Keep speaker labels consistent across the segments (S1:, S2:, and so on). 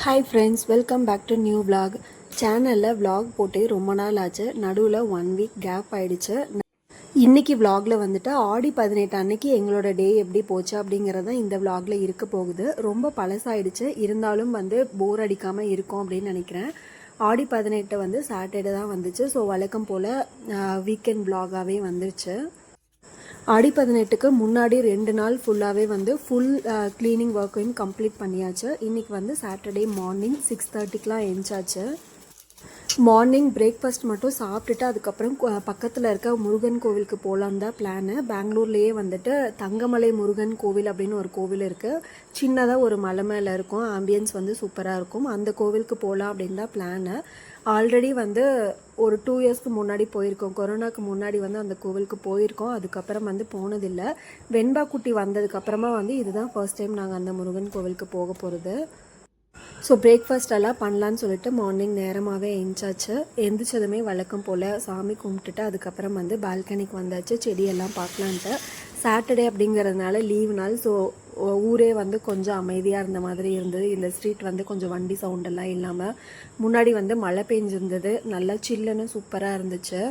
S1: Hi friends, welcome back to new vlog. சேனலில் vlog போட்டு ரொம்ப நாள் ஆச்சு. நடுவில் 1 வீக் கேப் ஆகிடுச்சு. இன்றைக்கி vlogல வந்துட்டு ஆடி 18 அன்னைக்கு எங்களோட டே எப்படி போச்சு அப்படிங்கிறது தான் இந்த vlogல இருக்க போகுது. ரொம்ப பழசாயிடுச்சு, இருந்தாலும் வந்து போர் அடிக்காமல் இருக்கும் அப்படின்னு நினைக்கிறேன். ஆடி 18 வந்து சாட்டர்டே தான் வந்துச்சு. ஸோ வழக்கம் போல் வீக்கெண்ட் vlog-ஆகவே வந்துருச்சு. ஆடி 18க்கு முன்னாடி 2 நாள் ஃபுல்லாகவே வந்து ஃபுல் க்ளீனிங் ஒர்க்கையும் கம்ப்ளீட் பண்ணியாச்சு. இன்றைக்கி வந்து சாட்டர்டே மார்னிங் 6:30க்கெலாம் எழுந்தாச்சு. மார்னிங் பிரேக்ஃபாஸ்ட் மட்டும் சாப்பிட்டுட்டு அதுக்கப்புறம் பக்கத்தில் இருக்க முருகன் கோவிலுக்கு போகலான்னு தான் பிளானு. பெங்களூர்லேயே வந்துட்டு தங்கமலை முருகன் கோவில் அப்படின்னு ஒரு கோவில் இருக்குது. சின்னதாக ஒரு மலை மேலே இருக்கும். ஆம்பியன்ஸ் வந்து சூப்பராக இருக்கும். அந்த கோவிலுக்கு போகலாம் அப்படின்னு தான் பிளானு. ஆல்ரெடி வந்து ஒரு 2 இயர்ஸ்க்கு முன்னாடி போயிருக்கோம். கொரோனாக்கு முன்னாடி வந்து அந்த கோவிலுக்கு போயிருக்கோம். அதுக்கப்புறம் வந்து போனதில்லை. வெண்பா குட்டி வந்ததுக்கப்புறமா வந்து இதுதான் ஃபர்ஸ்ட் டைம் நாங்கள் அந்த முருகன் கோவிலுக்கு போக போகிறது. ஸோ பிரேக்ஃபாஸ்ட் எல்லாம் பண்ணலான்னு சொல்லிட்டு மார்னிங் நேரமாகவே எழுந்தாச்சு. எழுந்திரிச்சதுமே வழக்கம் போல் சாமி கும்பிட்டுட்டு அதுக்கப்புறம் வந்து பால்கனிக்கு வந்தாச்சு. செடியெல்லாம் பார்க்கலான்ட்டு. சாட்டர்டே அப்படிங்கிறதுனால லீவ் நாள். ஸோ ஊரே வந்து கொஞ்சம் அமைதியாக இருந்த மாதிரி இருந்தது. இந்த ஸ்ட்ரீட் வந்து கொஞ்சம் வண்டி சவுண்டெல்லாம் இல்லாமல். முன்னாடி வந்து மழை பெஞ்சிருந்தது. நல்லா சில்லுன்னு சூப்பராக இருந்துச்சு.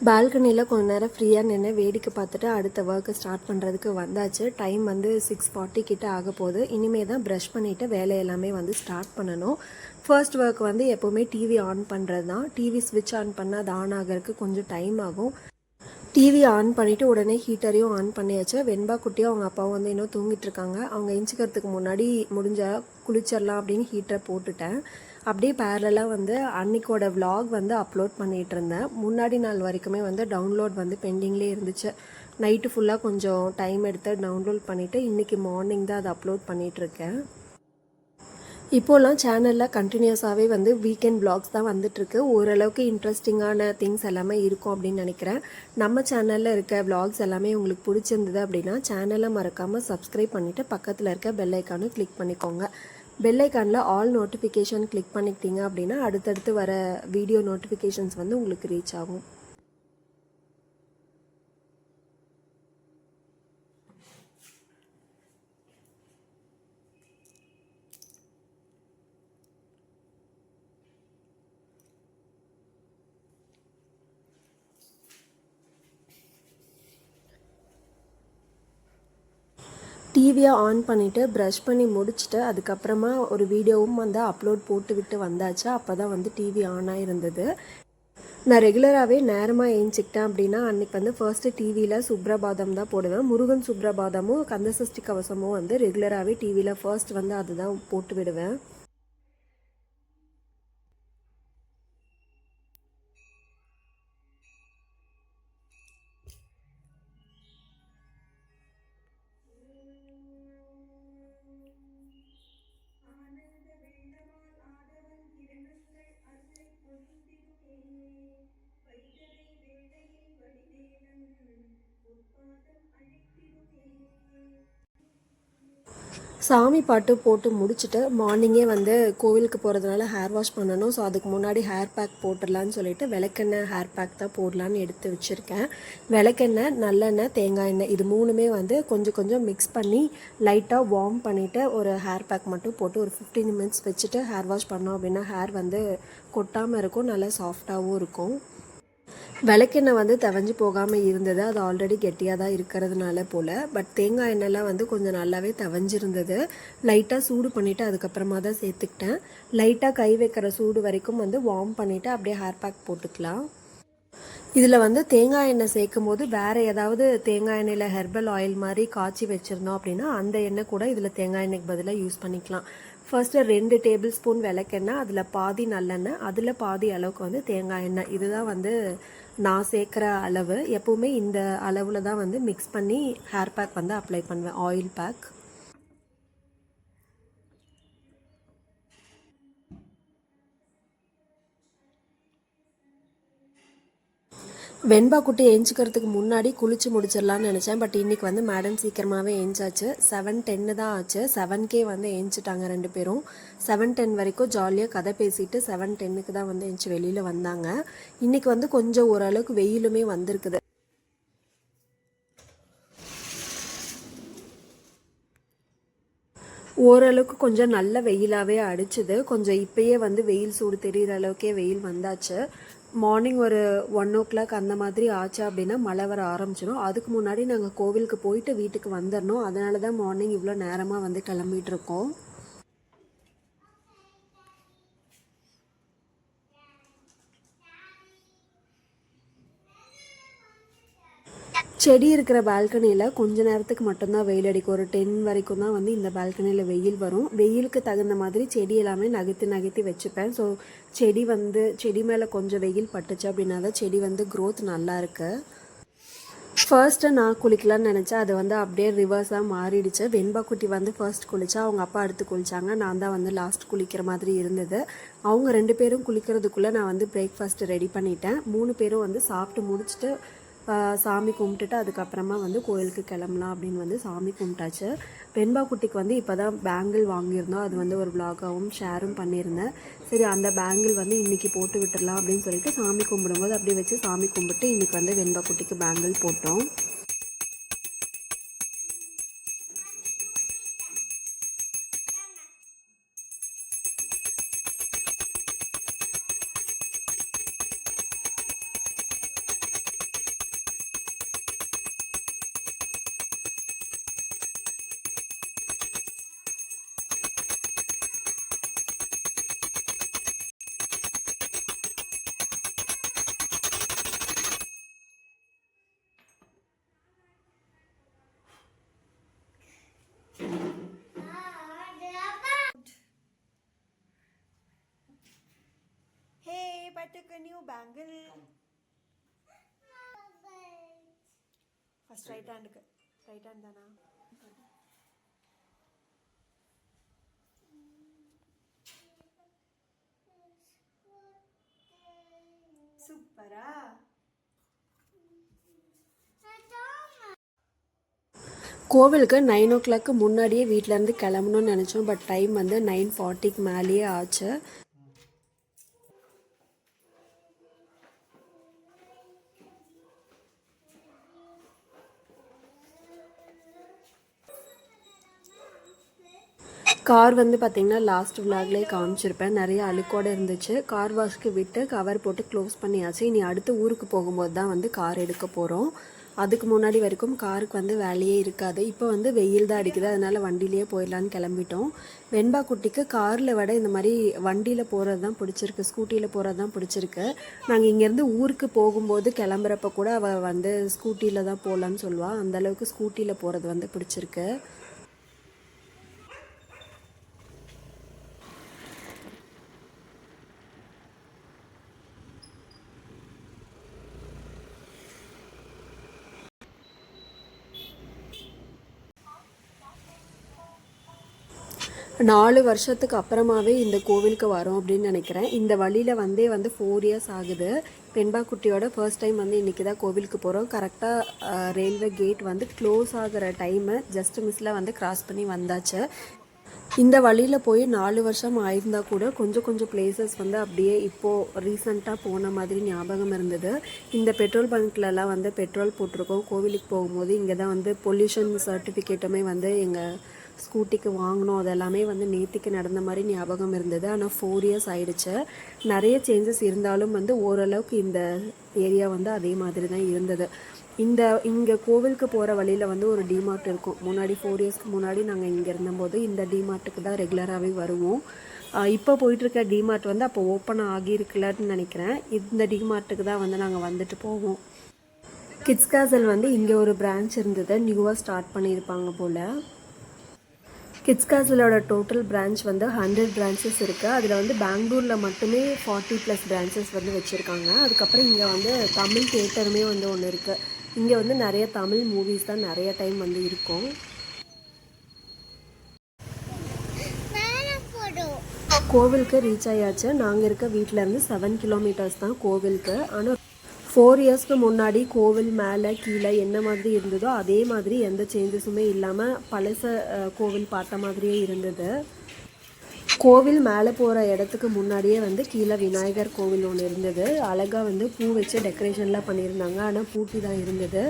S1: பால்கனியில் கொஞ்ச நேரம் ஃப்ரீயாக நின்று வேடிக்கை பார்த்துட்டு அடுத்த ஒர்க்கை ஸ்டார்ட் பண்ணுறதுக்கு வந்தாச்சு. டைம் வந்து 6:40 கிட்ட ஆக போகுது. இனிமேல் தான் ப்ரஷ் பண்ணிவிட்டு வேலை எல்லாமே வந்து ஸ்டார்ட் பண்ணணும். ஃபர்ஸ்ட் ஒர்க் வந்து எப்போவுமே டிவி ஆன் பண்ணுறது தான். டிவி ஸ்விட்ச் ஆன் பண்ணால் அது ஆன் ஆகிறதுக்கு கொஞ்சம் டைம் ஆகும். டிவி ஆன் பண்ணிவிட்டு உடனே ஹீட்டரையும் ஆன் பண்ணியாச்சு. வெண்பா குட்டியும் அவங்க அப்பாவும் வந்து இன்னும் தூங்கிட்டு இருக்காங்க. அவங்க எஞ்சிக்கிறதுக்கு முன்னாடி முடிஞ்சால் குளிச்சிடலாம் அப்படின்னு ஹீட்டரை போட்டுட்டேன். அப்படியே பேரலாக வந்து அன்னைக்கோட vlog வந்து அப்லோட் பண்ணிகிட்டு இருந்தேன். முன்னாடி நாள் வரைக்குமே வந்து டவுன்லோட் வந்து பெண்டிங்லேயே இருந்துச்சு. நைட்டு ஃபுல்லாக கொஞ்சம் டைம் எடுத்து டவுன்லோட் பண்ணிவிட்டு இன்றைக்கி மார்னிங் தான் அதை அப்லோட் பண்ணிகிட்ருக்கேன். இப்போலாம் சேனலில் கண்டினியூஸாகவே வந்து வீக்கெண்ட் vlogs தான் வந்துட்டுருக்கு. ஓரளவுக்கு இன்ட்ரெஸ்டிங்கான திங்ஸ் எல்லாமே இருக்கும் அப்படின்னு நினைக்கிறேன். நம்ம சேனலில் இருக்க vlogs எல்லாமே உங்களுக்கு பிடிச்சிருந்தது அப்படின்னா சேனலை மறக்காமல் சப்ஸ்கிரைப் பண்ணிவிட்டு பக்கத்தில் இருக்க பெல் ஐக்கானும் கிளிக் பண்ணிக்கோங்க. பெல் ஐக்கானில் ஆல் நோட்டிஃபிகேஷன் கிளிக் பண்ணிக்கிட்டீங்க அப்படின்னா அடுத்தடுத்து வர வீடியோ நோட்டிஃபிகேஷன்ஸ் வந்து உங்களுக்கு ரீச் ஆகும். டிவியை ஆன் பண்ணிவிட்டு ப்ரஷ் பண்ணி முடிச்சுட்டு அதுக்கப்புறமா ஒரு வீடியோவும் வந்து அப்லோட் போட்டு விட்டு வந்தாச்சு. அப்போ தான் வந்து டிவி ஆன் ஆகிருந்தது. நான் ரெகுலராகவே நேரமாக ஏஞ்சிக்கிட்டேன் அப்படின்னா அன்றைக்கி வந்து ஃபர்ஸ்ட்டு டிவியில் சுப்ரபாதம் தான் போடுவேன். முருகன் சுப்ரபாதமும் கந்தசஷ்டி கவசமும் வந்து ரெகுலராகவே டிவியில் ஃபர்ஸ்ட் வந்து அதுதான் போட்டு விடுவேன். சாமி பாட்டு போட்டு முடிச்சுட்டு மார்னிங்கே வந்து கோவிலுக்கு போகிறதுனால ஹேர் வாஷ் பண்ணணும். ஸோ அதுக்கு முன்னாடி ஹேர் பேக் போட்டுடலான்னு சொல்லிட்டு விளக்கெண்ணெய் ஹேர் பேக் தான் போடலான்னு எடுத்து வச்சுருக்கேன். விளக்கெண்ணெய், நல்லெண்ணெய், தேங்காய் எண்ணெய் இது மூணுமே வந்து கொஞ்சம் கொஞ்சம் மிக்ஸ் பண்ணி லைட்டாக வார்ம் பண்ணிவிட்டு ஒரு ஹேர் பேக் மட்டும் போட்டு ஒரு 15 மினிட்ஸ் வச்சுட்டு ஹேர் வாஷ் பண்ணோம் அப்படின்னா ஹேர் வந்து கொட்டாமல் இருக்கும், நல்லா சாஃப்டாகவும் இருக்கும். விளக்கெண்ணெய் வந்து தவஞ்சு போகாமல் இருந்தது. அது ஆல்ரெடி கெட்டியாக தான் இருக்கிறதுனால போல். பட் தேங்காய் எண்ணெய்லாம் வந்து கொஞ்சம் நல்லாவே தவஞ்சிருந்தது. லைட்டாக சூடு பண்ணிவிட்டு அதுக்கப்புறமா தான் சேர்த்துக்கிட்டேன். லைட்டாக கை வைக்கிற சூடு வரைக்கும் வந்து வார்ம் பண்ணிவிட்டு அப்படியே ஹேர் பேக் போட்டுக்கலாம். இதில் வந்து தேங்காய் எண்ணெய் சேர்க்கும் போது வேறு ஏதாவது தேங்காய் எண்ணெயில் ஹெர்பல் ஆயில் மாதிரி காய்ச்சி வச்சுருந்தோம் அப்படின்னா அந்த எண்ணெய் கூட இதில் தேங்காய் எண்ணெய்க்கு பதிலாக யூஸ் பண்ணிக்கலாம். ஃபர்ஸ்ட்டு 2 டேபிள் ஸ்பூன் விளக்கெண்ணெய், அதில் பாதி நல்லெண்ணெய், அதில் பாதி அளவுக்கு வந்து தேங்காய் எண்ணெய். இதுதான் வந்து நான் சேர்க்குற அளவு. எப்போவுமே இந்த அளவில் தான் வந்து மிக்ஸ் பண்ணி ஹேர் பேக் வந்து அப்ளை பண்ணுவேன், ஆயில் பேக். வெண்பா குட்டி ஏஞ்சிக்கிறதுக்கு முன்னாடி குளிச்சு முடிச்சிடலான்னு நினச்சேன். பட் இன்றைக்கி வந்து மேடம் சீக்கிரமாகவே ஏஞ்சாச்சு. 7:10 தான் ஆச்சு. 7K வந்து ஏஞ்சிட்டாங்க 2 பேரும். 7:10 வரைக்கும் ஜாலியாக கதை பேசிட்டு 7:10க்கு தான் வந்து ஏஞ்சி வெளியில் வந்தாங்க. இன்றைக்கி வந்து கொஞ்சம் ஓரளவுக்கு வெயிலுமே வந்திருக்குது. ஓரளவுக்கு கொஞ்சம் நல்ல வெயிலாகவே அடிச்சுது. கொஞ்சம் இப்போயே வந்து வெயில் சூடு தெரிகிற அளவுக்கே வெயில் வந்தாச்சு. மார்னிங் ஒரு 1 o'clock அந்த மாதிரி ஆச்சு அப்படின்னா மழை வர ஆரம்பிச்சிடும். அதுக்கு முன்னாடி நாங்கள் கோவிலுக்கு போயிட்டு வீட்டுக்கு வந்துடணும். அதனால தான் மார்னிங் இவ்வளோ நேரமாக வந்து கிளம்பிட்டு இருக்கோம். செடி இருக்கிற பால்கனியில் கொஞ்ச நேரத்துக்கு மட்டும்தான் வெயில் அடிக்கும். ஒரு 10 வரைக்கும் தான் வந்து இந்த பால்கனியில் வெயில் வரும். வெயிலுக்கு தகுந்த மாதிரி செடி எல்லாமே நகர்த்தி வச்சுப்பேன். ஸோ செடி மேலே கொஞ்சம் வெயில் பட்டுச்சு அப்படின்னா தான் செடி வந்து க்ரோத் நல்லா இருக்கு. ஃபர்ஸ்ட்டு நான் குளிக்கலான்னு நினச்சேன். அது வந்து அப்படியே ரிவர்ஸாக மாறிடுச்சு. வெண்பா குட்டி வந்து ஃபர்ஸ்ட் குளித்தா, அவங்க அப்பா அடுத்து குளித்தாங்க. நான் தான் வந்து லாஸ்ட் குளிக்கிற மாதிரி இருந்தது. அவங்க 2 பேரும் குளிக்கிறதுக்குள்ளே நான் வந்து பிரேக்ஃபாஸ்ட்டு ரெடி பண்ணிட்டேன். 3 பேரும் வந்து சாப்பிட்டு முடிச்சுட்டு சாமி கும்பிட்டுட்டு அதுக்கப்புறமா வந்து கோயிலுக்கு கிளம்பலாம் அப்படின்னு வந்து சாமி கும்பிட்டாச்சு. வெண்பா குட்டிக்கு வந்து இப்போ தான் பேங்கிள் வாங்கியிருந்தோம். அது வந்து ஒரு விலாகாகவும் ஷேரும் பண்ணியிருந்தேன். சரி, அந்த பேங்கிள் வந்து இன்றைக்கி போட்டு விட்டுடலாம் அப்படின்னு சொல்லிட்டு சாமி கும்பிடும்போது அப்படியே வச்சு சாமி கும்பிட்டு இன்றைக்கி வந்து வெண்பா குட்டிக்கு பேங்கிள் போட்டோம். I took a new bangle. First right hand தானா? சூப்பரா. கோவிலுக்கு 9 o'clock முன்னாடியே வீட்டிலேருந்து கிளம்பணும்னு நினச்சோம். பட் டைம் வந்து 9:40க்கு மேலேயே ஆச்சு. கார் வந்து பார்த்திங்கன்னா லாஸ்ட் விலாக்லேயே காமிச்சிருப்பேன். நிறைய அழுக்கோடு இருந்துச்சு. கார் வாஷ்க்கு விட்டு கவர் போட்டு க்ளோஸ் பண்ணியாச்சு. இனி அடுத்து ஊருக்கு போகும்போது தான் வந்து கார் எடுக்க போகிறோம். அதுக்கு முன்னாடி வரைக்கும் காருக்கு வந்து வேலையே இருக்காது. இப்போ வந்து வெயில் தான் அடிக்குது, அதனால் வண்டியிலேயே போயிடலான்னு கிளம்பிட்டோம். வெண்பா குட்டிக்கு காரில் விட இந்த மாதிரி வண்டியில் போகிறது தான் பிடிச்சிருக்கு, ஸ்கூட்டியில் போகிறது தான் பிடிச்சிருக்கு. நாங்கள் இங்கேருந்து ஊருக்கு போகும்போது கிளம்புறப்ப கூட அவள் வந்து ஸ்கூட்டியில் தான் போகலான்னு சொல்லுவாள். அந்தளவுக்கு ஸ்கூட்டியில் போகிறது வந்து பிடிச்சிருக்கு. நாலு வருஷத்துக்கு அப்புறமாவே இந்த கோவிலுக்கு வரோம் அப்படின்னு நினைக்கிறேன். இந்த வழியில் வந்து 4 years ஆகுது. வெண்பா குட்டியோட ஃபர்ஸ்ட் டைம் வந்து இன்றைக்கி தான் கோவிலுக்கு போகிறோம். கரெக்டாக ரயில்வே கேட் வந்து க்ளோஸ் ஆகிற டைமு ஜஸ்ட் மிஸ்ஸில் வந்து கிராஸ் பண்ணி வந்தாச்சு. இந்த வழியில் போய் 4 வருஷம் ஆயிருந்தால் கூட கொஞ்சம் பிளேசஸ் வந்து அப்படியே இப்போது ரீசண்டாக போன மாதிரி ஞாபகம் இருந்தது. இந்த பெட்ரோல் பங்க்லலாம் வந்து பெட்ரோல் போட்டிருக்கோம். கோவிலுக்கு போகும்போது இங்கே தான் வந்து பொல்யூஷன் சர்டிஃபிகேட்டுமே வந்து எங்கள் ஸ்கூட்டிக்கு வாங்கினோம். அதெல்லாமே வந்து நேற்றுக்கு நடந்த மாதிரி ஞாபகம் இருந்தது. ஆனால் 4 years ஆயிடுச்சு. நிறைய சேஞ்சஸ் இருந்தாலும் வந்து ஓரளவுக்கு இந்த ஏரியா வந்து அதே மாதிரி தான் இருந்தது. இங்கே கோவிலுக்கு போகிற வழியில் வந்து ஒரு டிமார்ட் இருக்கும். முன்னாடி 4 yearsக்கு முன்னாடி நாங்கள் இங்கே இருந்தபோது இந்த டிமார்ட்டுக்கு தான் ரெகுலராகவே வருவோம். இப்போ போயிட்டுருக்க டிமார்ட் வந்து அப்போ ஓப்பன் ஆகியிருக்கலன்னு நினைக்கிறேன். இந்த டிமார்ட்டுக்கு தான் வந்து நாங்கள் வந்துட்டு போவோம். கிட்ஸ் கேசல் வந்து இங்கே ஒரு பிரான்ச் இருந்தது, நியூவாக ஸ்டார்ட் பண்ணியிருப்பாங்க போல். கிட்ஸ் கேசலோட டோட்டல் பிரான்ச் வந்து 100 branches இருக்குது. அதில் வந்து பெங்களூரில் மட்டுமே 40+ branches வந்து வச்சுருக்காங்க. அதுக்கப்புறம் இங்கே வந்து தமிழ் தியேட்டருமே வந்து ஒன்று இருக்குது. இங்கே வந்து நிறைய தமிழ் மூவிஸ் தான் நிறைய டைம் வந்து இருக்கும். கோவிலுக்கு ரீச் ஆயாச்சு. நாங்கள் இருக்க வீட்டிலேருந்து 7 kilometers தான் கோவிலுக்கு. ஆனால் 4 இயர்ஸ்க்கு முன்னாடி கோவில் மேலே கீழே என்ன மாதிரி இருந்ததோ அதே மாதிரி எந்த சேஞ்சஸுமே இல்லாமல் பழச கோவில் பார்த்த மாதிரியே இருந்தது. கோவில் மேலே போகிற இடத்துக்கு முன்னாடியே வந்து கீழே விநாயகர் கோவில் ஒன்று இருந்தது. அழகாக வந்து பூ வச்சு டெக்கரேஷன்லாம் பண்ணியிருந்தாங்க. ஆனால் பூட்டி தான் இருந்தது.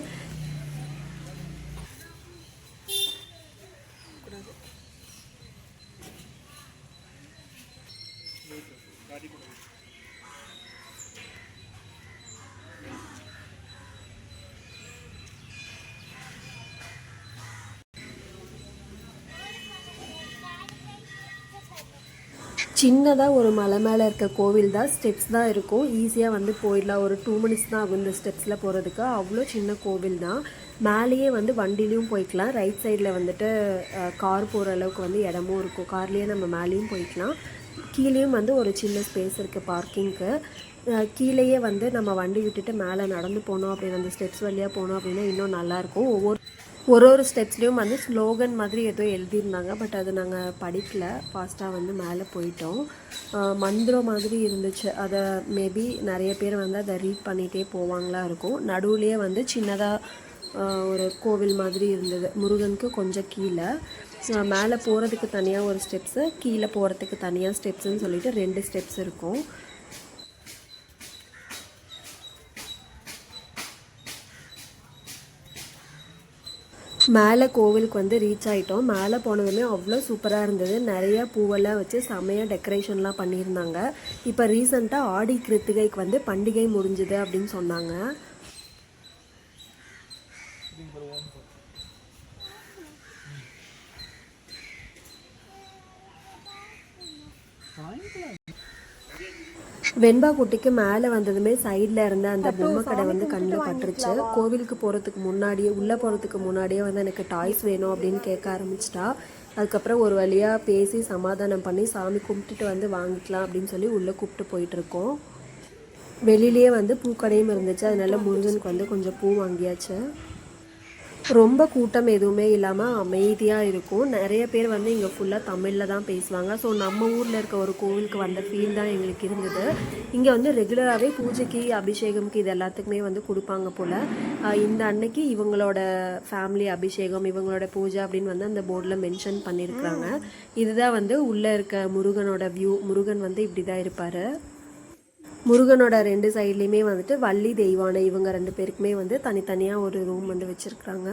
S1: சின்னதாக ஒரு மலை மேலே இருக்க கோவில் தான். ஸ்டெப்ஸ் தான் இருக்கும். ஈஸியாக வந்து போயிடலாம். ஒரு 2 மினிட்ஸ் தான் ஆகும் இந்த ஸ்டெப்ஸில் போகிறதுக்கு. அவ்வளோ சின்ன கோவில் தான். மேலேயே வந்து வண்டிலையும் போய்க்கலாம். ரைட் சைடில் வந்துட்டு கார் போகிற அளவுக்கு வந்து இடமும் இருக்கும். கார்லேயே நம்ம மேலேயும் போய்க்கலாம். கீழேயும் வந்து ஒரு சின்ன ஸ்பேஸ் இருக்குது பார்க்கிங்க்கு. கீழேயே வந்து நம்ம வண்டி விட்டுட்டு மேலே நடந்து போனோம் அப்படின்னு அந்த ஸ்டெப்ஸ் வழியாக போனோம் அப்படின்னா இன்னும் நல்லாயிருக்கும். ஒரு ஸ்டெப்ஸ்லேயும் வந்து ஸ்லோகன் மாதிரி ஏதோ எழுதியிருந்தாங்க. பட் அது நாங்கள் படிக்கல. ஃபாஸ்ட்டாக வந்து மேலே போயிட்டோம். மந்திரம் மாதிரி இருந்துச்சு. அதை மேபி நிறைய பேர் வந்து அதை ரீட் பண்ணிகிட்டே போவாங்களா இருக்கும். நடுவுலேயே வந்து சின்னதாக ஒரு கோவில் மாதிரி இருந்தது. முருகனுக்கு கொஞ்சம் கீழே. மேலே போகிறதுக்கு தனியாக ஒரு ஸ்டெப்ஸு, கீழே போகிறதுக்கு தனியாக ஸ்டெப்ஸுன்னு சொல்லிட்டு 2 ஸ்டெப்ஸ் இருக்கும். மேலே கோவிலுக்கு வந்து ரீச் ஆகிட்டோம். மேலே போனதுமே அவ்வளோ சூப்பராக இருந்தது. நிறையா பூவெல்லாம் வச்சு செமையாக டெக்கரேஷன்லாம் பண்ணியிருந்தாங்க. இப்போ ரீசெண்டாக ஆடி கிருத்திகைக்கு வந்து பண்டிகை முடிஞ்சுது அப்படின்னு சொன்னாங்க. வெண்பா குட்டிக்கு மேலே வந்ததுமே சைடில் இருந்த அந்த பொம்மை கடை வந்து கண்ணில் பட்டுருச்சு. கோவிலுக்கு போகிறதுக்கு முன்னாடியே உள்ளே போகிறதுக்கு முன்னாடியே வந்து எனக்கு டாய்ஸ் வேணும் அப்படின்னு கேட்க ஆரம்பிச்சிட்டா. அதுக்கப்புறம் ஒரு வழியாக பேசி சமாதானம் பண்ணி சாமி கும்பிட்டுட்டு வந்து வாங்கிக்கலாம் அப்படின்னு சொல்லி உள்ளே கூப்பிட்டு போயிட்டுருக்கோம். வெளியிலேயே வந்து பூக்கடையும் இருந்துச்சு. அதனால முருகனுக்கு வந்து கொஞ்சம் பூ வாங்கியாச்சு. ரொம்ப கூட்டம் எதுவுமே இல்லாமல் அமைதியாக இருக்கும். நிறைய பேர் வந்து இங்கே ஃபுல்லாக தமிழில் தான் பேசுவாங்க. ஸோ நம்ம ஊரில் இருக்க ஒரு கோவிலுக்கு வந்த ஃபீல் தான் எங்களுக்கு இருந்தது. இங்கே வந்து ரெகுலராகவே பூஜைக்கு அபிஷேகம்க்கு இது எல்லாத்துக்குமே வந்து கொடுப்பாங்க போல். இந்த அன்னைக்கு இவங்களோட ஃபேமிலி அபிஷேகம், இவங்களோட பூஜை அப்படின்னு வந்து அந்த போர்டில் மென்ஷன் பண்ணியிருக்கிறாங்க. இதுதான் வந்து உள்ளே இருக்க முருகனோட வியூ. முருகன் வந்து இப்படி தான் இருப்பார். முருகனோட 2 சைட்லேயுமே வந்துட்டு வள்ளி தெய்வானை இவங்க 2 பேருக்குமே வந்து தனித்தனியாக ஒரு ரூம் வந்து வச்சுருக்குறாங்க.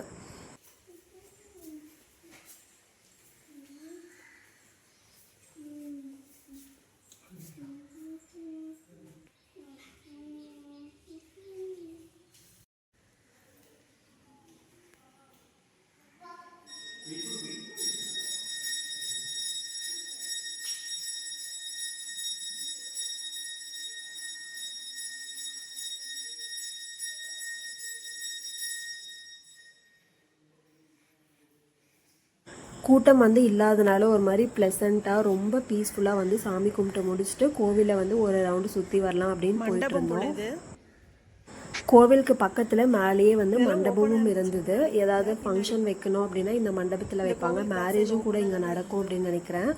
S1: கூட்டம் வந்து இல்லாதனால ஒரு மாதிரி ப்ளசண்ட்டாக ரொம்ப பீஸ்ஃபுல்லாக வந்து சாமி கும்பிட்டு முடிச்சுட்டு கோவிலில் வந்து ஒரு ரவுண்டு சுற்றி வரலாம் அப்படின்னு போயிட்டு இருந்தோம். கோவிலுக்கு பக்கத்தில் மேலேயே வந்து மண்டபமும் இருந்தது. ஏதாவது ஃபங்க்ஷன் வைக்கணும் அப்படின்னா இந்த மண்டபத்தில் வைப்பாங்க. மேரேஜும் கூட இங்கே நடக்கும் அப்படின்னு நினைக்கிறேன்.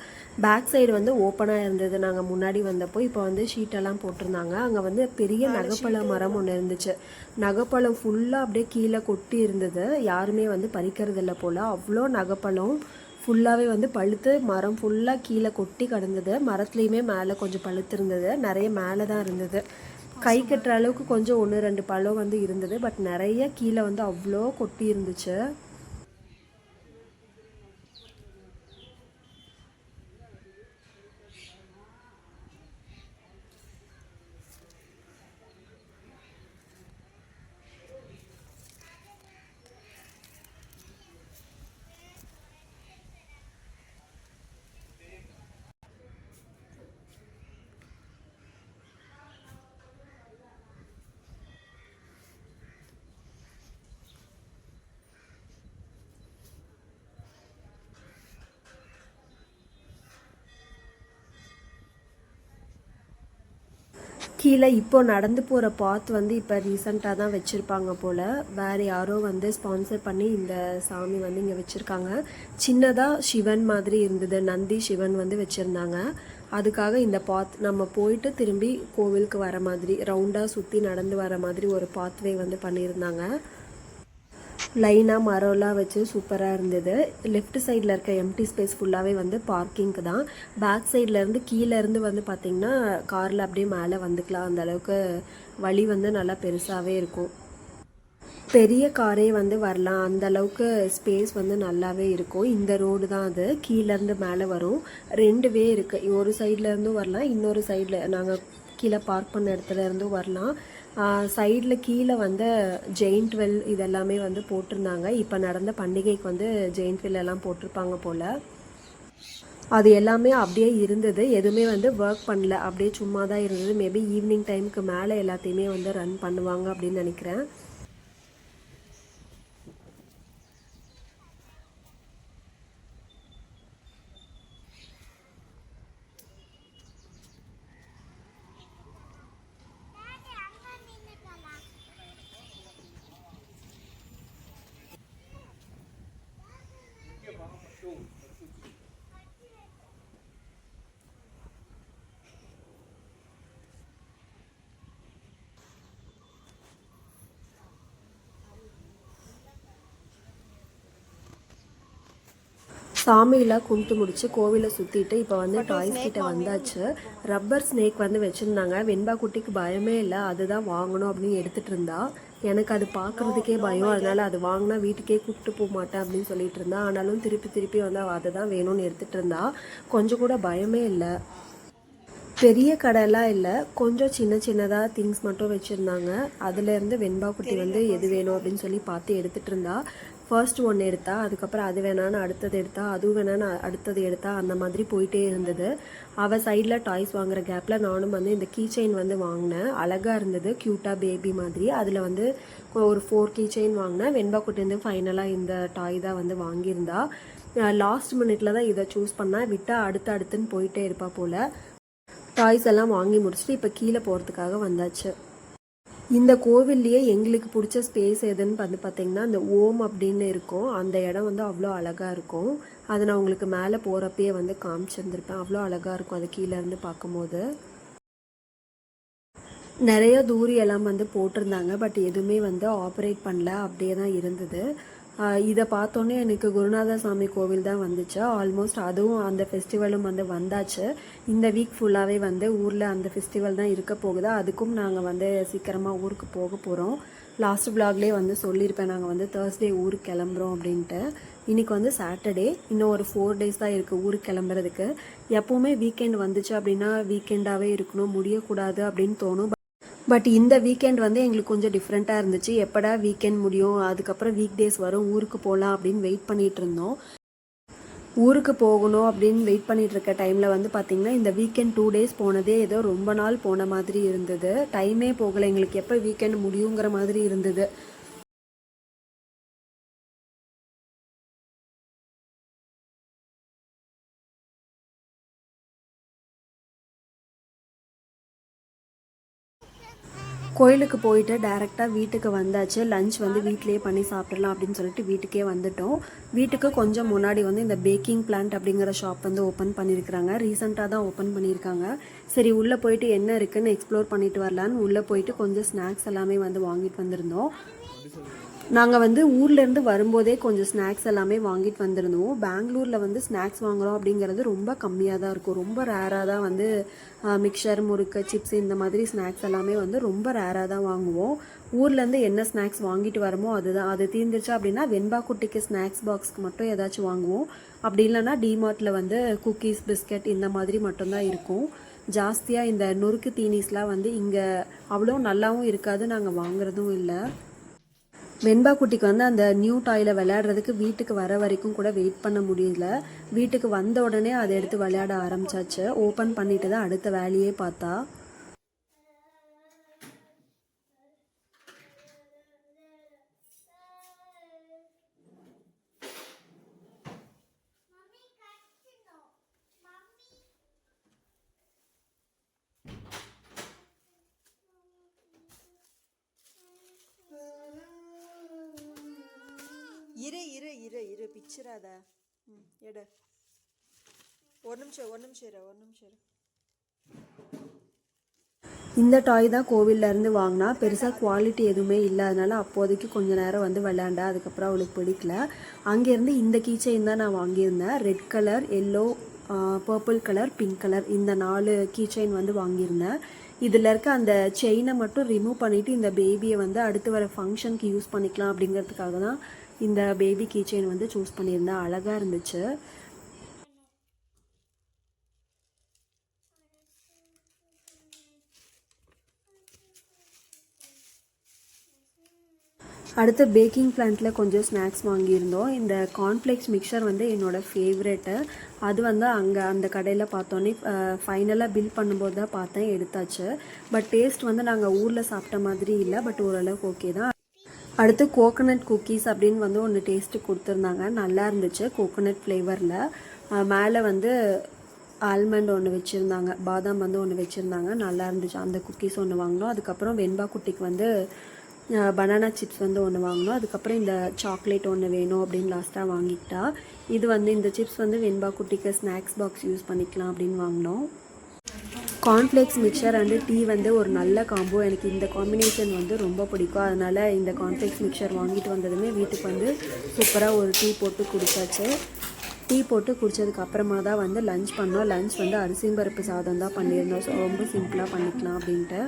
S1: பேக் சைடு வந்து ஓப்பனாக இருந்தது நாங்கள் முன்னாடி வந்தப்போ. இப்போ வந்து ஷீட்டெல்லாம் போட்டிருந்தாங்க. அங்கே வந்து பெரிய நகைப்பழ மரம் ஒன்று இருந்துச்சு. நகைப்பழம் ஃபுல்லாக அப்படியே கீழே கொட்டி இருந்தது. யாருமே வந்து பறிக்கிறதில்ல போல். அவ்வளோ நகைப்பழம் ஃபுல்லாகவே வந்து பழுத்து மரம் ஃபுல்லாக கீழே கொட்டி கிடந்தது. மரத்துலேயுமே மேலே கொஞ்சம் பழுத்து இருந்தது. நிறைய மேலே தான் இருந்தது. கை கட்டுற அளவுக்கு கொஞ்சம் 1-2 பழம் வந்து இருந்தது. பட் நிறைய கீழே வந்து அவ்வளோ கொட்டி இருந்துச்சு. கீழே இப்போ நடந்து போகிற பாத் வந்து இப்போ ரீசெண்டாக தான் வச்சுருப்பாங்க போல். வேறு யாரோ வந்து ஸ்பான்சர் பண்ணி இந்த சாமி வந்து இங்கே வச்சுருக்காங்க. சின்னதாக சிவன் மாதிரி இருந்தது. நந்தி சிவன் வந்து வச்சுருந்தாங்க. அதுக்காக இந்த பாத் நம்ம போயிட்டு திரும்பி கோவிலுக்கு வர மாதிரி ரவுண்டாக சுற்றி நடந்து வர மாதிரி ஒரு பாத்வே வந்து பண்ணியிருந்தாங்க. லைனாக மரம்லாம் வச்சு சூப்பராக இருந்தது. லெஃப்ட் சைடில் இருக்க எம்டி ஸ்பேஸ் ஃபுல்லாகவே வந்து பார்க்கிங்க்கு தான். பேக் சைட்லேருந்து கீழேருந்து வந்து பார்த்திங்கன்னா காரில் அப்படியே மேலே வந்துக்கலாம். அந்தளவுக்கு வழி வந்து நல்லா பெருசாகவே இருக்கும். பெரிய காரே வந்து வரலாம், அந்த அளவுக்கு ஸ்பேஸ் வந்து நல்லாவே இருக்கும். இந்த ரோடு தான் அது, கீழேருந்து மேலே வரும். 2 வே இருக்குது. ஒரு சைட்லேருந்தும் வரலாம், இன்னொரு சைடில் நாங்கள் கீழே பார்க் பண்ண இடத்துல இருந்தும் வரலாம். சைடில் கீழே வந்து ஜெயிண்ட் வெல் இதெல்லாமே வந்து போட்டிருந்தாங்க. இப்போ நடந்த பண்டிகைக்கு வந்து ஜெயிண்ட் வெல் எல்லாம் போட்டிருப்பாங்க போல். அது எல்லாமே அப்படியே இருந்தது, எதுவுமே வந்து ஒர்க் பண்ணல, அப்படியே சும்மா தான் இருந்தது. மேபி ஈவினிங் டைமுக்கு மேலே எல்லாத்தையுமே வந்து ரன் பண்ணுவாங்க அப்படின்னு நினைக்கிறேன். சாமியெல்லாம் கும்பிட்டு முடிச்சு கோவிலை சுற்றிட்டு இப்போ வந்து டாய்ஸ் கிட்ட வந்தாச்சு. ரப்பர் ஸ்னேக் வந்து வச்சுருந்தாங்க. வெண்பா குட்டிக்கு பயமே இல்லை, அதுதான் வாங்கணும் அப்படின்னு எடுத்துகிட்டு இருந்தா. எனக்கு அது பார்க்குறதுக்கே பயம், அதனால் அது வாங்கினா வீட்டுக்கே கூப்பிட்டு போக மாட்டேன் அப்படின்னு சொல்லிட்டு இருந்தா. ஆனாலும் திருப்பி திருப்பி வந்து அதை தான் வேணும்னு எடுத்துகிட்டு இருந்தா. கொஞ்சம் கூட பயமே இல்லை. பெரிய கடையெல்லாம் இல்லை, கொஞ்சம் சின்ன சின்னதாக திங்ஸ் மட்டும் வச்சுருந்தாங்க. அதுலேருந்து வெண்பா குட்டி வந்து எது வேணும் அப்படின்னு சொல்லி பார்த்து எடுத்துகிட்டு இருந்தா. ஃபர்ஸ்ட் ஒன்று எடுத்தா, அதுக்கப்புறம் அது வேணான்னு அடுத்தது எடுத்தா, அதுவும் வேணான்னு அடுத்தது எடுத்தா, அந்த மாதிரி போயிட்டே இருந்தது. அவள் சைடில் டாய்ஸ் வாங்குற கேப்பில் நானும் வந்து இந்த கீ செயின் வந்து வாங்கினேன். அழகாக இருந்தது, க்யூட்டாக பேபி மாதிரி. அதில் வந்து ஒரு 4 கீ செயின் வாங்கினேன். வெண்பா குட்டி வந்து ஃபைனலாக இந்த டாய் தான் வந்து வாங்கியிருந்தா. லாஸ்ட் மினிட்ல தான் இதை சூஸ் பண்ணால், விட்டால் அடுத்துன்னு போயிட்டே இருப்பா போல். டாய்ஸ் எல்லாம் வாங்கி முடிச்சுட்டு இப்போ கீழே போகிறதுக்காக வந்தாச்சு. இந்த கோவில்லையே எங்களுக்கு பிடிச்ச ஸ்பேஸ் எதுன்னு வந்து பார்த்திங்கன்னா அந்த ஓம் அப்படின்னு இருக்கும். அந்த இடம் வந்து அவ்வளோ அழகாக இருக்கும். அதை நான் உங்களுக்கு மேலே போகிறப்பயே வந்து காமிச்சிருந்துருப்பேன். அவ்வளோ அழகாக இருக்கும் அது கீழேருந்து பார்க்கும்போது. நிறைய தூரி எல்லாம் வந்து போட்டிருந்தாங்க, பட் எதுவுமே வந்து ஆப்ரேட் பண்ணல, அப்படியே தான் இருந்தது. இதை பார்த்தோன்னே எனக்கு குருநாத சாமி கோவில் தான் வந்துச்சு. ஆல்மோஸ்ட் அதுவும் அந்த ஃபெஸ்டிவலும் வந்து வந்தாச்சு. இந்த வீக் ஃபுல்லாகவே வந்து ஊரில் அந்த ஃபெஸ்டிவல் தான் இருக்க போகுது. அதுக்கும் நாங்கள் வந்து சீக்கிரமாக ஊருக்கு போக போகிறோம். லாஸ்ட் விலாக்லேயே வந்து சொல்லியிருப்பேன், நாங்கள் வந்து தேர்ஸ்டே ஊருக்கு கிளம்புறோம் அப்படின்ட்டு. இன்றைக்கி வந்து சாட்டர்டே, இன்னும் ஒரு 4 டேஸ் தான் இருக்குது ஊருக்கு கிளம்புறதுக்கு. எப்போவுமே வீக்கெண்ட் வந்துச்சு அப்படின்னா வீக்கெண்டாகவே இருக்கணும், முடியக்கூடாது அப்படின்னு தோணும். பட் இந்த வீக்கெண்ட் வந்து எங்களுக்கு கொஞ்சம் டிஃப்ரெண்ட்டாக இருந்துச்சு. எப்படா வீக்கெண்ட் முடியும், அதுக்கப்புறம் வீக் டேஸ் வரும், ஊருக்கு போகலாம் அப்படின்னு வெயிட் பண்ணிகிட்டு இருந்தோம். ஊருக்கு போகணும் அப்படின்னு வெயிட் பண்ணிகிட்டு இருக்க டைமில் வந்து பார்த்திங்கன்னா இந்த வீக்கெண்ட் 2 டேஸ் போனதே ஏதோ ரொம்ப நாள் போன மாதிரி இருந்தது. டைமே போகலை, எங்களுக்கு எப்போ வீக்கெண்ட் முடியுங்கிற மாதிரி இருந்தது. கோயிலுக்கு போயிட்டு டேரெக்டாக வீட்டுக்கு வந்தாச்சு. லஞ்ச் வந்து வீட்டிலேயே பண்ணி சாப்பிட்றலாம் அப்படின்னு சொல்லிட்டு வீட்டுக்கே வந்துட்டோம். வீட்டுக்கு கொஞ்சம் முன்னாடி வந்து இந்த பேக்கிங் பிளான்ட் அப்படிங்கிற ஷாப் வந்து ஓப்பன் பண்ணியிருக்கிறாங்க. ரீசெண்டாக தான் ஓப்பன் பண்ணியிருக்காங்க. சரி உள்ளே போயிட்டு என்ன இருக்குதுன்னு எக்ஸ்ப்ளோர் பண்ணிட்டு வரலான்னு உள்ளே போயிட்டு கொஞ்சம் ஸ்நாக்ஸ் எல்லாமே வந்து வாங்கிட்டு வந்திருந்தோம். நாங்கள் வந்து ஊர்லேருந்து வரும்போதே கொஞ்சம் ஸ்நாக்ஸ் எல்லாமே வாங்கிட்டு வந்திருந்தோம். பெங்களூரில் வந்து ஸ்நாக்ஸ் வாங்குகிறோம் அப்படிங்கிறது ரொம்ப கம்மியாக தான் இருக்கும். ரொம்ப ரேராக தான் வந்து மிக்சர், முறுக்கு, சிப்ஸ் இந்த மாதிரி ஸ்நாக்ஸ் எல்லாமே வந்து ரொம்ப ரேராக தான் வாங்குவோம். ஊர்லேருந்து என்ன ஸ்நாக்ஸ் வாங்கிட்டு வரமோ அதுதான். அது தீர்ந்துருச்சா அப்படின்னா வெண்பா குட்டிக்கு ஸ்நாக்ஸ் பாக்ஸ்க்கு மட்டும் ஏதாச்சும் வாங்குவோம். அப்படி இல்லைன்னா டிமார்ட்டில் வந்து குக்கீஸ், பிஸ்கட் இந்த மாதிரி மட்டும்தான் இருக்கும். ஜாஸ்தியாக இந்த நொறுக்கு தீனிஸ்லாம் வந்து இங்கே அவ்வளோ நல்லாவும் இருக்காது, நாங்கள் வாங்குறதும் இல்லை. வெண்பா குட்டிக்கு வந்து அந்த நியூ டாயில் விளையாடுறதுக்கு வீட்டுக்கு வர வரைக்கும் கூட வெயிட் பண்ண முடியல. வீட்டுக்கு வந்த உடனே அதை எடுத்து விளையாட ஆரம்பிச்சாச்சு. ஓப்பன் பண்ணிட்டு தான் அடுத்த வேலையே பார்த்தா. இரு பிச்சிராத. எடு. ஒரு நிமிஷம் இரு. இந்த டாய் தான் கோவில்லேருந்து வாங்கினா, பெருசாக குவாலிட்டி எதுவுமே இல்லாதனால அப்போதைக்கு கொஞ்ச நேரம் வந்து விளையாண்டா, அதுக்கப்புறம் அவளுக்கு பிடிக்கல. அங்கேருந்து இந்த கீ செயின் தான் நான் வாங்கியிருந்தேன். Red colour, yellow, purple colour, pink colour, இந்த 4 கீ செயின் வந்து வாங்கியிருந்தேன். இதில் இருக்க அந்த செயினை மட்டும் ரிமூவ் பண்ணிவிட்டு இந்த பேபியை வந்து அடுத்து வர ஃபங்க்ஷனுக்கு யூஸ் பண்ணிக்கலாம் அப்படிங்கிறதுக்காக தான் இந்த பேபி கீ செயின் வந்து சூஸ் பண்ணியிருந்தேன். அழகாக இருந்துச்சு. அடுத்து பேக்கிங் பிளான்ட்டில் கொஞ்சம் ஸ்நாக்ஸ் வாங்கியிருந்தோம். இந்த கார்ன்ஃப்ளேக்ஸ் மிக்சர் வந்து என்னோடய ஃபேவரெட்டு. அது வந்து அங்கே அந்த கடையில் பார்த்தோன்னே ஃபைனலாக பில் பண்ணும்போது தான் பார்த்தேன், எடுத்தாச்சு. பட் டேஸ்ட் வந்து நாங்கள் ஊரில் சாப்பிட்ட மாதிரி இல்லை, பட் ஓரளவுக்கு ஓகே தான். அடுத்து கோகோனட் குக்கீஸ் அப்படின்னு வந்து ஒன்று டேஸ்ட்டு கொடுத்துருந்தாங்க, நல்லா இருந்துச்சு. கோகோனட் ஃப்ளேவரில் மேலே வந்து ஆல்மண்ட் ஒன்று வச்சுருந்தாங்க, பாதாம் வந்து ஒன்று வச்சுருந்தாங்க, நல்லா இருந்துச்சு. அந்த குக்கீஸ் ஒன்று வாங்கினோம். அதுக்கப்புறம் வெண்பா குட்டிக்கு வந்து பனானா சிப்ஸ் வந்து ஒன்று வாங்கினோம். அதுக்கப்புறம் இந்த சாக்லேட் ஒன்று வேணும் அப்படின்னு லாஸ்ட்டாக வாங்கிக்கிட்டா. இது வந்து இந்த சிப்ஸ் வந்து வெண்பா குட்டிக்கு ஸ்நாக்ஸ் பாக்ஸ் யூஸ் பண்ணிக்கலாம் அப்படின்னு வாங்கினோம். கார்ன்ஃப்ளேக்ஸ் மிக்சர் அண்டு டீ வந்து ஒரு நல்ல காம்போ. எனக்கு இந்த காம்பினேஷன் வந்து ரொம்ப பிடிக்கும். அதனால் இந்த கார்ன்ஃப்ளேக்ஸ் மிக்சர் வாங்கிட்டு வந்ததுமே வீட்டுக்கு வந்து சூப்பராக ஒரு டீ போட்டு குடித்தாச்சு. டீ போட்டு குடித்ததுக்கு அப்புறமா தான் வந்து லஞ்ச் பண்ணோம். லஞ்ச் வந்து அரிசி பருப்பு சாதம் தான் பண்ணியிருந்தோம். ஸோ ரொம்ப சிம்பிளாக பண்ணிக்கலாம் அப்படின்ட்டு.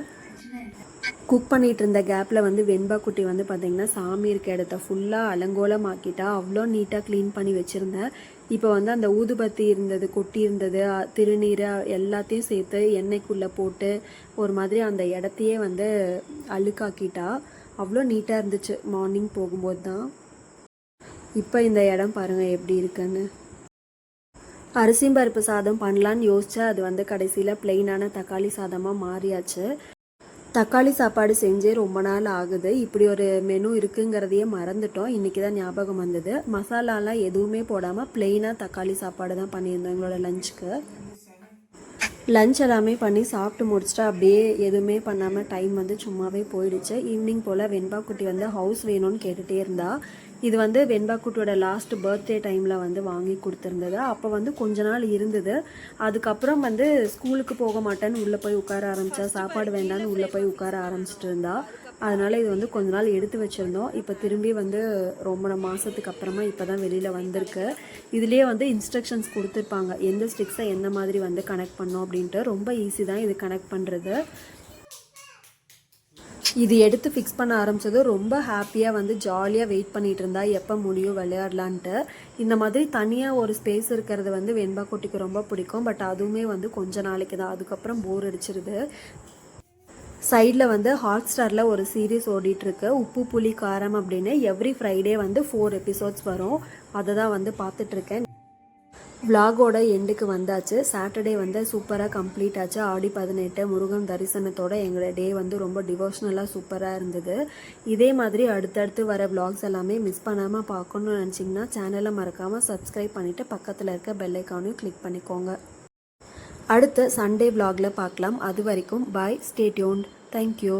S1: குக் பண்ணிகிட்டு இருந்த கேப்பில் வந்து வெண்பா குட்டி வந்து பார்த்திங்கன்னா சாமி இருக்க இடத்த ஃபுல்லாக அலங்கோலமாக்கிட்டா. அவ்வளோ நீட்டாக க்ளீன் பண்ணி வச்சுருந்தேன். இப்போ வந்து அந்த ஊதுபத்தி இருந்தது, கொட்டி இருந்தது, திருநீர் எல்லாத்தையும் சேர்த்து எண்ணெய்க்குள்ளே போட்டு ஒரு மாதிரி அந்த இடத்தையே வந்து அழுக்காக்கிட்டா. அவ்வளோ நீட்டாக இருந்துச்சு மார்னிங் போகும்போது தான். இப்போ இந்த இடம் பாருங்கள் எப்படி இருக்குன்னு. அரிசி பருப்பு சாதம் பண்ணலான்னு யோசிச்சா அது வந்து கடைசியில் பிளெயினான தக்காளி சாதமாக மாறியாச்சு. தக்காளி சாப்பாடு செஞ்சே ரொம்ப நாள் ஆகுது. இப்படி ஒரு மெனு இருக்குங்கிறதையே மறந்துட்டோம். இன்றைக்கி தான் ஞாபகம் வந்தது. மசாலாலாம் எதுவுமே போடாமல் ப்ளெயினாக தக்காளி சாப்பாடு தான் பண்ணியிருந்தோம் எங்களோட லஞ்சுக்கு. லஞ்ச் எல்லாமே பண்ணி சாப்பிட்டு முடிச்சுட்டு அப்படியே எதுவுமே பண்ணாமல் டைம் வந்து சும்மாவே போயிடுச்சு. ஈவினிங் போல் வெண்பா குட்டி வந்து ஹவுஸ் வேணும்னு கேட்டுகிட்டே இருந்தா. இது வந்து வெண்பா குட்டியோட லாஸ்ட் பர்த்டே டைமில் வந்து வாங்கி கொடுத்துருந்தது. அப்போ வந்து கொஞ்ச நாள் இருந்தது. அதுக்கப்புறம் வந்து ஸ்கூலுக்கு போக மாட்டேன்னு உள்ளே போய் உட்கார ஆரம்பித்தா, சாப்பாடு வேண்டான்னு உள்ளே போய் உட்கார ஆரம்பிச்சிட்டு இருந்தா. அதனால் இது வந்து கொஞ்ச நாள் எடுத்து வச்சுருந்தோம். இப்போ திரும்பி வந்து ரொம்ப மாதத்துக்கு அப்புறமா இப்போ தான் வெளியில் வந்திருக்கு. இதுலேயே வந்து இன்ஸ்ட்ரக்ஷன்ஸ் கொடுத்துருப்பாங்க, எந்த ஸ்டிக்ஸை எந்த மாதிரி வந்து கனெக்ட் பண்ணோம் அப்படின்ட்டு. ரொம்ப ஈஸி தான் இது கனெக்ட் பண்ணுறது. இது எடுத்து ஃபிக்ஸ் பண்ண ஆரம்பித்தது ரொம்ப ஹாப்பியாக வந்து ஜாலியாக வெயிட் பண்ணிகிட்டு இருந்தா, எப்போ முடியும் விளையாடலான்ட்டு. இந்த மாதிரி தனியாக ஒரு ஸ்பேஸ் இருக்கிறது வந்து வெண்பா குட்டிக்கு ரொம்ப பிடிக்கும். பட் அதுவுமே வந்து கொஞ்ச நாளைக்கு தான், அதுக்கப்புறம் போர் அடிச்சிருது. சைடில் வந்து ஹாட் ஸ்டாரில் ஒரு சீரீஸ் ஓடிட்டுருக்கு, உப்பு புளி காரம் அப்படின்னு. எவ்ரி ஃப்ரைடே வந்து 4 எபிசோட்ஸ் வரும். அதை தான் வந்து பார்த்துட்ருக்கேன். விலாகோட எண்டுக்கு வந்தாச்சு. சாட்டர்டே வந்து சூப்பராக கம்ப்ளீட் ஆச்சு. ஆடி 18 முருகன் தரிசனத்தோட எங்களோட டே வந்து ரொம்ப டிவோஷனலாக சூப்பராக இருந்தது. இதே மாதிரி அடுத்தடுத்து வர விலாக்ஸ் எல்லாமே மிஸ் பண்ணாமல் பார்க்கணுன்னு நினச்சிங்கன்னா சேனலை மறக்காமல் சப்ஸ்கிரைப் பண்ணிவிட்டு பக்கத்தில் இருக்க பெல் ஐக்கானையும் கிளிக் பண்ணிக்கோங்க. அடுத்த சண்டே விலாகில் பார்க்கலாம். அது வரைக்கும் பாய், ஸ்டே டியூன்ட். தேங்க்யூ.